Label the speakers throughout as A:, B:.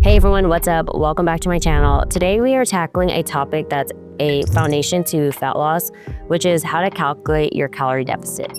A: Hey everyone, what's up? Welcome back to my channel. Today we are tackling a topic that's a foundation to fat loss, which is how to calculate your calorie deficit.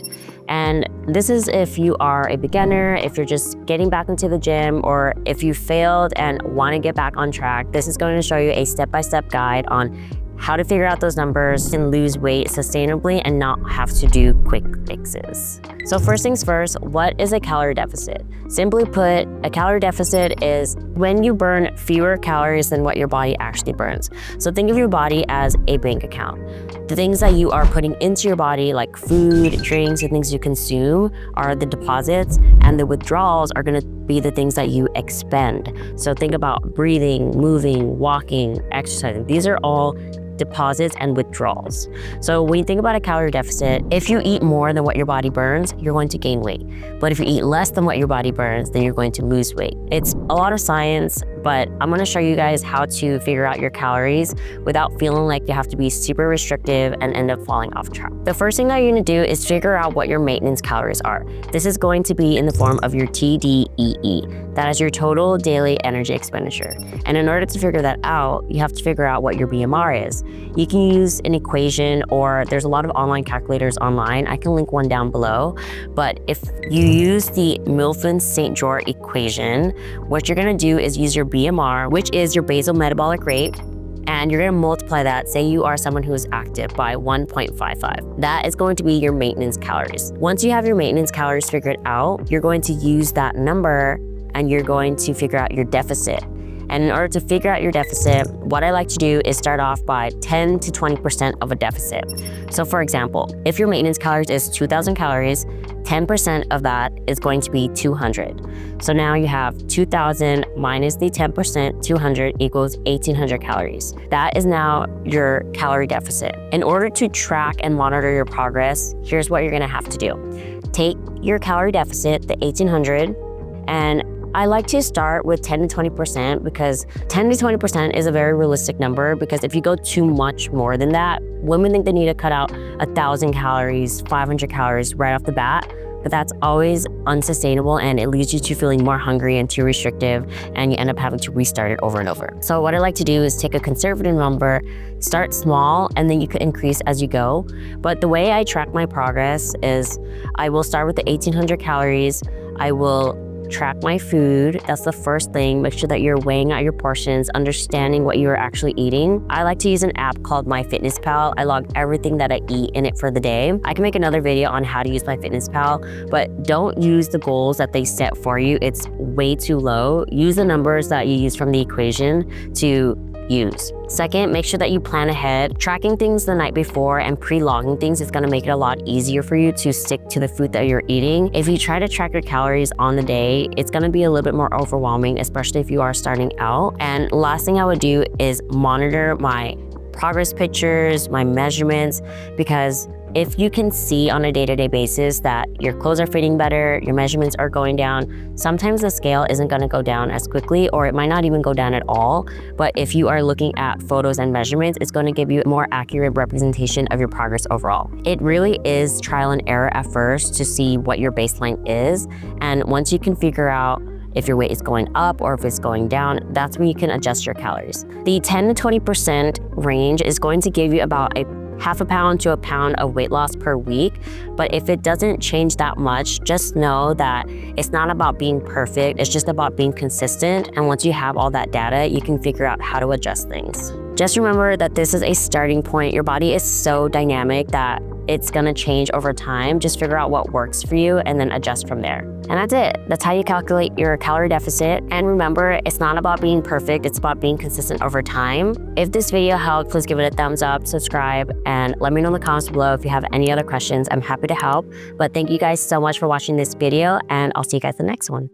A: And this is if you are a beginner, if you're just getting back into the gym, or if you failed and want to get back on track. This is going to show you a step-by-step guide on how to figure out those numbers and lose weight sustainably and not have to do quick fixes. So first things first, what is a calorie deficit? Simply put, a calorie deficit is when you burn fewer calories than what your body actually burns. So think of your body as a bank account. The things that you are putting into your body, like food, drinks, and things you consume, are the deposits, and the withdrawals are gonna be the things that you expend. So think about breathing, moving, walking, exercising. These are all deposits and withdrawals. So when you think about a calorie deficit, if you eat more than what your body burns, you're going to gain weight. But if you eat less than what your body burns, then you're going to lose weight. It's a lot of science, but I'm gonna show you guys how to figure out your calories without feeling like you have to be super restrictive and end up falling off track. The first thing that you're gonna do is figure out what your maintenance calories are. This is going to be in the form of your TDEE. That is your Total Daily Energy Expenditure. And in order to figure that out, you have to figure out what your BMR is. You can use an equation, or there's a lot of online calculators online. I can link one down below. But if you use the Mifflin-St equation, what you're gonna do is use your BMR, which is your basal metabolic rate, and you're gonna multiply that, say you are someone who is active, by 1.55. That is going to be your maintenance calories. Once you have your maintenance calories figured out, you're going to use that number and you're going to figure out your deficit. And in order to figure out your deficit, what I like to do is start off by 10 to 20% of a deficit. So for example, if your maintenance calories is 2,000 calories, 10% of that is going to be 200. So now you have 2,000 minus the 10%, 200 equals 1,800 calories. That is now your calorie deficit. In order to track and monitor your progress, here's what you're gonna have to do. Take your calorie deficit, the 1,800, and I like to start with 10 to 20% because 10 to 20% is a very realistic number, because if you go too much more than that, women think they need to cut out 1,000 calories, 500 calories right off the bat, but that's always unsustainable and it leads you to feeling more hungry and too restrictive, and you end up having to restart it over and over. So what I like to do is take a conservative number, start small, and then you could increase as you go. But the way I track my progress is I will start with the 1,800 calories. I will track my food. That's the first thing. Make sure that you're weighing out your portions, understanding what you're actually eating. I like to use an app called MyFitnessPal. I log everything that I eat in it for the day. I can make another video on how to use MyFitnessPal, but don't use the goals that they set for you. It's way too low. Use the numbers that you use from the equation to use. Second, make sure that you plan ahead. Tracking things the night before and pre-logging things is gonna make it a lot easier for you to stick to the food that you're eating. If you try to track your calories on the day, it's gonna be a little bit more overwhelming, especially if you are starting out. And last thing I would do is monitor my progress pictures, my measurements, because if you can see on a day-to-day basis that your clothes are fitting better, your measurements are going down, sometimes the scale isn't gonna go down as quickly, or it might not even go down at all. But if you are looking at photos and measurements, it's gonna give you a more accurate representation of your progress overall. It really is trial and error at first to see what your baseline is. And once you can figure out if your weight is going up or if it's going down, that's when you can adjust your calories. The 10 to 20% range is going to give you about a half a pound to a pound of weight loss per week. But if it doesn't change that much, just know that it's not about being perfect, it's just about being consistent. And once you have all that data, you can figure out how to adjust things. Just remember that this is a starting point. Your body is so dynamic that it's gonna change over time. Just figure out what works for you and then adjust from there. And that's it. That's how you calculate your calorie deficit. And remember, it's not about being perfect, it's about being consistent over time. If this video helped, please give it a thumbs up, subscribe, and let me know in the comments below if you have any other questions. I'm happy to help. But thank you guys so much for watching this video, and I'll see you guys in the next one.